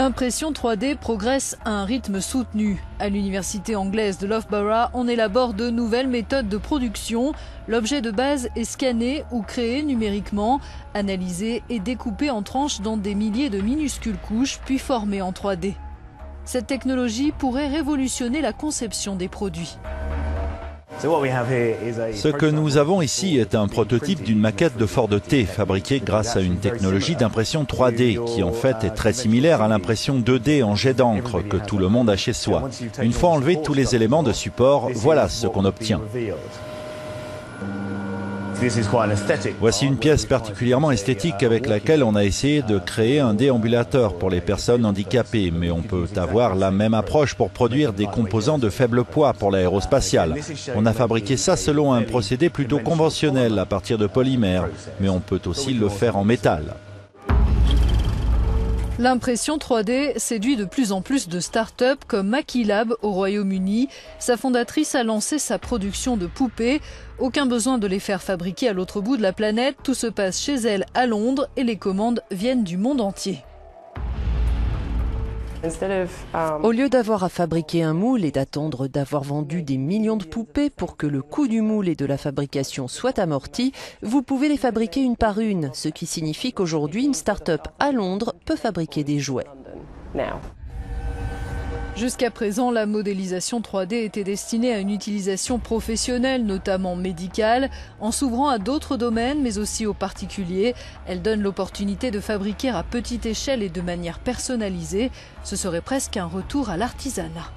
L'impression 3D progresse à un rythme soutenu. À l'université anglaise de Loughborough, on élabore de nouvelles méthodes de production. L'objet de base est scanné ou créé numériquement, analysé et découpé en tranches dans des milliers de minuscules couches, puis formé en 3D. Cette technologie pourrait révolutionner la conception des produits. Ce que nous avons ici est un prototype d'une maquette de Ford T fabriquée grâce à une technologie d'impression 3D qui en fait est très similaire à l'impression 2D en jet d'encre que tout le monde a chez soi. Une fois enlevés tous les éléments de support, voilà ce qu'on obtient. Voici une pièce particulièrement esthétique avec laquelle on a essayé de créer un déambulateur pour les personnes handicapées, mais on peut avoir la même approche pour produire des composants de faible poids pour l'aérospatiale. On a fabriqué ça selon un procédé plutôt conventionnel à partir de polymères, mais on peut aussi le faire en métal. L'impression 3D séduit de plus en plus de start-up comme Makilab au Royaume-Uni. Sa fondatrice a lancé sa production de poupées. Aucun besoin de les faire fabriquer à l'autre bout de la planète. Tout se passe chez elle à Londres et les commandes viennent du monde entier. Au lieu d'avoir à fabriquer un moule et d'attendre d'avoir vendu des millions de poupées pour que le coût du moule et de la fabrication soit amorti, vous pouvez les fabriquer une par une, ce qui signifie qu'aujourd'hui, une start-up à Londres peut fabriquer des jouets. Jusqu'à présent, la modélisation 3D était destinée à une utilisation professionnelle, notamment médicale. En s'ouvrant à d'autres domaines, mais aussi aux particuliers, elle donne l'opportunité de fabriquer à petite échelle et de manière personnalisée. Ce serait presque un retour à l'artisanat.